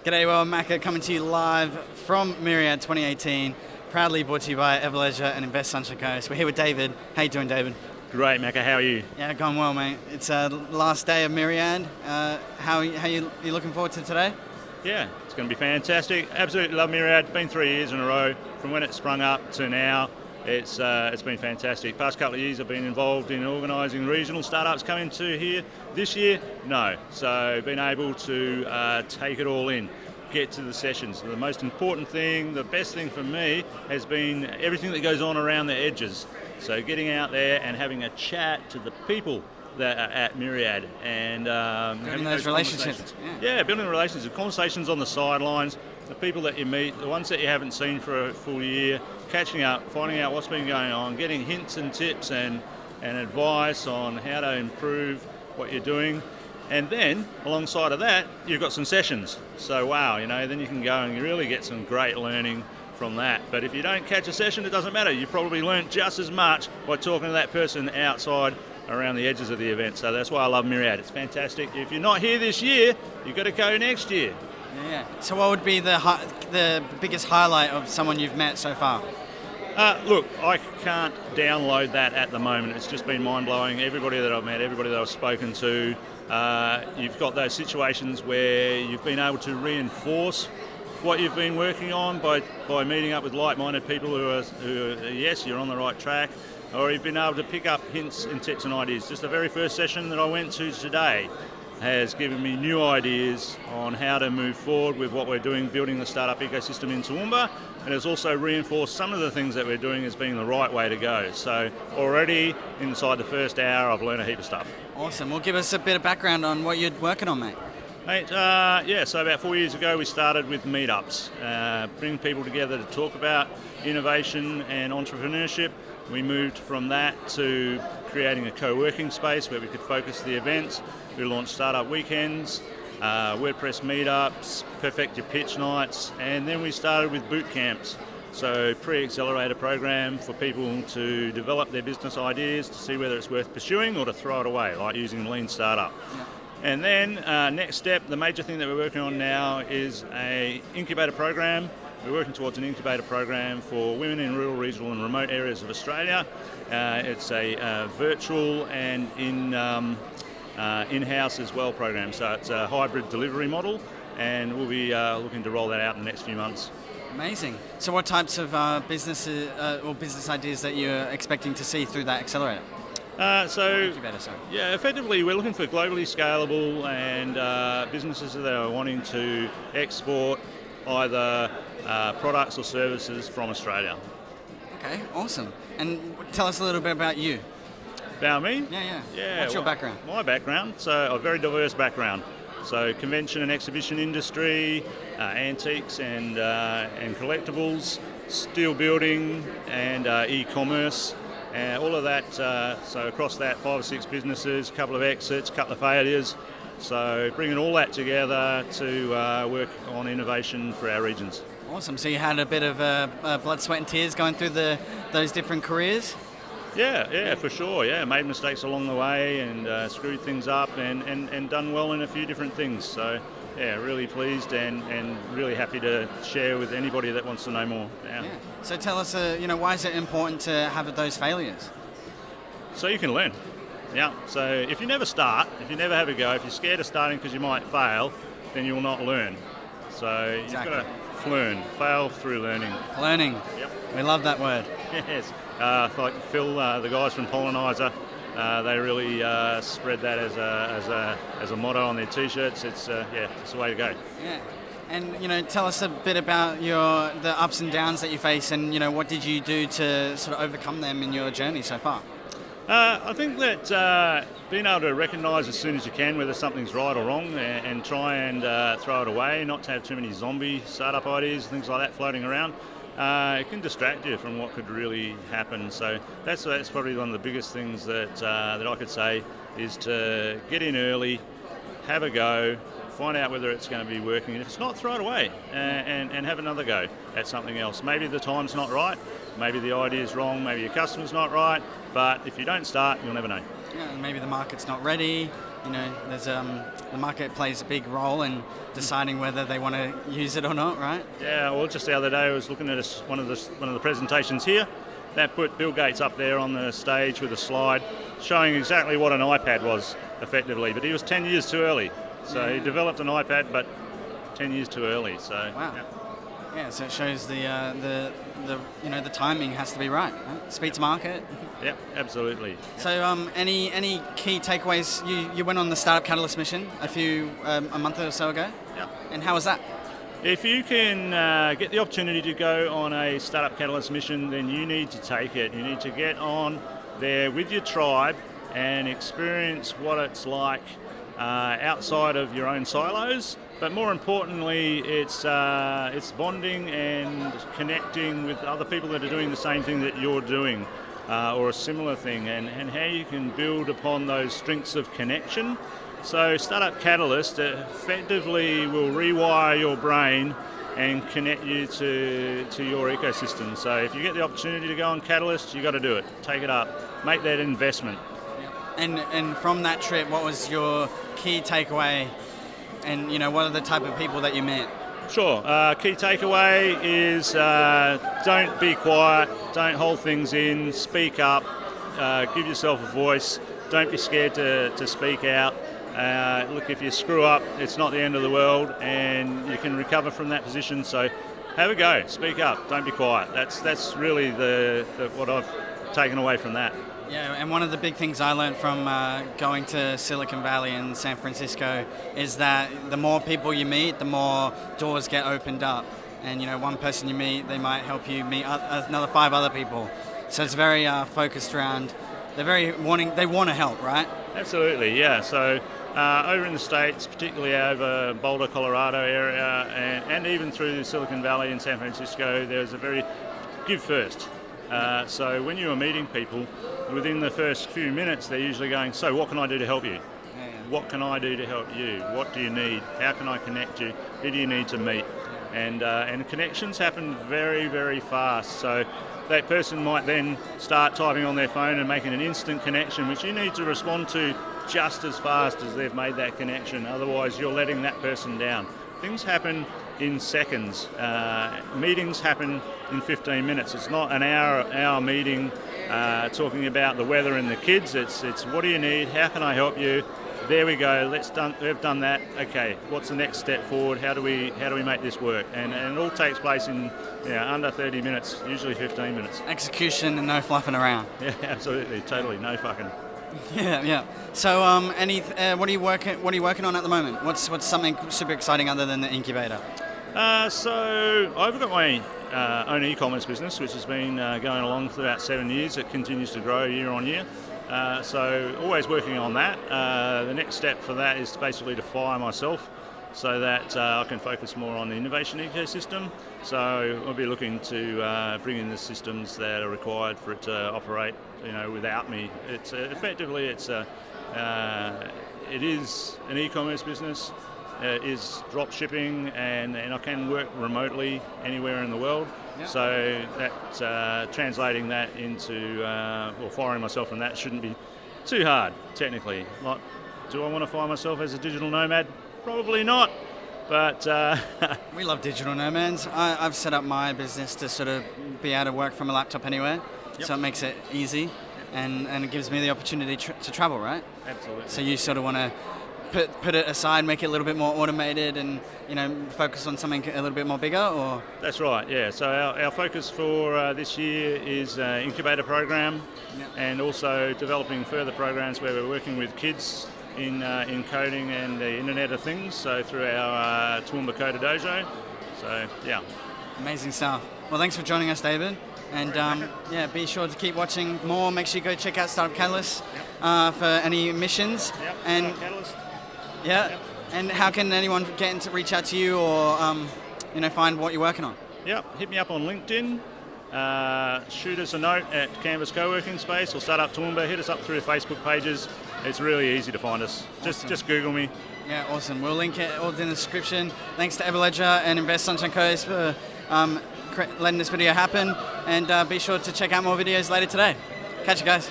G'day, well, Macca coming to you live from Myriad 2018, proudly brought to you by Everleisure and Invest Sunshine Coast. We're here with David. How you doing, David? Great, Macca. How are you? Yeah, going well, mate. It's the last day of Myriad. How you looking forward to today? Yeah, it's going to be fantastic. Absolutely love Myriad. Been 3 years in a row from when it sprung up to now. It's been fantastic. Past couple of years I've been involved in organising regional startups coming to here. This year, no. So been able to take it all in, get to the sessions. The most important thing, the best thing for me has been everything that goes on around the edges. So getting out there and having a chat to the people that are at Myriad and Building those relationships. Yeah, building relationships, conversations on the sidelines, the people that you meet, the ones that you haven't seen for a full year, catching up, finding out what's been going on, getting hints and tips and advice on how to improve what you're doing. And then, alongside of that, you've got some sessions. So, wow, then you can go and you really get some great learning from that. But if you don't catch a session, it doesn't matter. You've probably learnt just as much by talking to that person outside around the edges of the event. So that's why I love Myriad. It's fantastic. If you're not here this year, you've got to go next year. Yeah. So what would be the biggest highlight of someone you've met so far? Look, I can't download that at the moment. It's just been mind-blowing. Everybody that I've met, everybody that I've spoken to, you've got those situations where you've been able to reinforce what you've been working on by meeting up with like-minded people who are yes, you're on the right track, or you've been able to pick up hints and tips and ideas. Just the very first session that I went to today has given me new ideas on how to move forward with what we're doing, building the startup ecosystem in Toowoomba, and has also reinforced some of the things that we're doing as being the right way to go. So already inside the first hour, I've learned a heap of stuff. Awesome. Well, give us a bit of background on what you're working on, mate. Mate, so about 4 years ago we started with meetups, bring people together to talk about innovation and entrepreneurship. We moved from that to creating a co-working space where we could focus the events. We launched startup weekends, WordPress meetups, perfect your pitch nights, and then we started with boot camps. So pre-accelerator program for people to develop their business ideas to see whether it's worth pursuing or to throw it away, like using Lean Startup. Yeah. And then next step, the major thing that we're working on now is a incubator program. We're working towards an incubator program for women in rural, regional and remote areas of Australia. It's a virtual and in-house as well program. So it's a hybrid delivery model and we'll be looking to roll that out in the next few months. Amazing. So what types of businesses or business ideas that you're expecting to see through that accelerator? Effectively we're looking for globally scalable and businesses that are wanting to export either products or services from Australia. Okay, awesome. And tell us a little bit about you. About me? Yeah. What's your background? My background, so a very diverse background. So convention and exhibition industry, antiques and collectibles, steel building and e-commerce. All of that, so across that 5 or 6 businesses, a couple of exits, a couple of failures. So bringing all that together to work on innovation for our regions. Awesome. So you had a bit of blood, sweat and tears going through those different careers? Yeah, for sure. Yeah, made mistakes along the way and screwed things up and done well in a few different things. So yeah, really pleased and really happy to share with anybody that wants to know more. Yeah. So tell us, why is it important to have those failures? So you can learn. Yeah. So if you never start, if you never have a go, if you're scared of starting because you might fail, then you will not learn. So You've got to learn. Fail through learning. Learning. Yep. We love that word. Yes. Like Phil, the guys from Pollenizer, they really spread that as a motto on their t-shirts. It's the way to go. Yeah. And tell us a bit about the ups and downs that you face, and what did you do to sort of overcome them in your journey so far? I think that being able to recognise as soon as you can whether something's right or wrong and try and throw it away, not to have too many zombie startup ideas, things like that floating around, it can distract you from what could really happen. So that's probably one of the biggest things that I could say is to get in early, have a go, find out whether it's going to be working, and if it's not, throw it away and have another go at something else. Maybe the time's not right, maybe the idea's wrong, maybe your customer's not right, but if you don't start, you'll never know. Yeah, maybe the market's not ready, you know, there's the market plays a big role in deciding whether they want to use it or not, right? Yeah, well, just the other day I was looking at one of the presentations here that put Bill Gates up there on the stage with a slide showing exactly what an iPad was effectively, but he was 10 years too early. So he developed an iPad, but 10 years too early. So wow. Yeah, so it shows the you know, the timing has to be right? Speed to market. Yeah, absolutely. So any key takeaways? You went on the Startup Catalyst mission a month or so ago. Yeah. And how was that? If you can get the opportunity to go on a Startup Catalyst mission, then you need to take it. You need to get on there with your tribe and experience what it's like outside of your own silos. But more importantly, it's bonding and connecting with other people that are doing the same thing that you're doing, or a similar thing, and how you can build upon those strengths of connection. So Startup Catalyst effectively will rewire your brain and connect you to your ecosystem. So if you get the opportunity to go on Catalyst, you've got to do it. Take it up. Make that investment. And from that trip, what was your key takeaway? And you know, what are the type of people that you met? Sure. Key takeaway is don't be quiet. Don't hold things in. Speak up. Give yourself a voice. Don't be scared to speak out. Look, if you screw up, it's not the end of the world, and you can recover from that position. So have a go. Speak up. Don't be quiet. That's really what I've taken away from that. Yeah, and one of the big things I learned from going to Silicon Valley and San Francisco is that the more people you meet, the more doors get opened up. And you know, one person you meet, they might help you meet another 5 other people. So it's very focused around. They want to help, right? Absolutely, yeah. So over in the States, particularly over Boulder, Colorado area, and even through Silicon Valley and San Francisco, there's a very give first. So when you are meeting people, within the first few minutes, they're usually going, so what can I do to help you? Yeah. What can I do to help you? What do you need? How can I connect you? Who do you need to meet? And connections happen very, very fast. So that person might then start typing on their phone and making an instant connection, which you need to respond to just as fast as they've made that connection. Otherwise, you're letting that person down. Things happen in seconds. Meetings happen in 15 minutes. It's not an hour meeting talking about the weather and the kids. It's what do you need? How can I help you? There we go. We've done that. Okay, what's the next step forward? How do we make this work? And it all takes place in under 30 minutes, usually 15 minutes. Execution and no fluffing around. Yeah, absolutely, totally, no fucking. Yeah. So, what are you working on at the moment? What's something super exciting other than the incubator? So I've got my own e-commerce business, which has been going along for about 7 years. It continues to grow year on year. So always working on that. The next step for that is basically to fire myself so that I can focus more on the innovation ecosystem. So I'll be looking to bring in the systems that are required for it to operate, without me. It's effectively it is an e-commerce business. Is drop shipping, and I can work remotely anywhere in the world. Yep. So that translating that into firing myself from that shouldn't be too hard technically. Like, do I want to fire myself as a digital nomad? Probably not. But we love digital nomads. I've set up my business to sort of be able to work from a laptop anywhere. Yep. So it makes it easy, and it gives me the opportunity to travel, right? Absolutely. So you sort of want to put it aside, make it a little bit more automated, and focus on something a little bit more bigger, or? That's right. Yeah. So our focus for this year is incubator program, and also developing further programs where we're working with kids in coding and the Internet of Things. So through our Toowoomba Coder Dojo. So yeah. Amazing stuff. Well, thanks for joining us, David. And be sure to keep watching more. Make sure you go check out Startup Catalyst for any missions. Yep. And Startup Catalyst. Yeah, yep. And how can anyone reach out to you or find what you're working on? Yep, hit me up on LinkedIn. Shoot us a note at Canvas Co-working Space or Startup Toowoomba. Hit us up through the Facebook pages. It's really easy to find us. Awesome. Just Google me. Yeah, awesome. We'll link it all in the description. Thanks to Everledger and Invest Sunshine Coast for letting this video happen. And be sure to check out more videos later today. Catch you guys.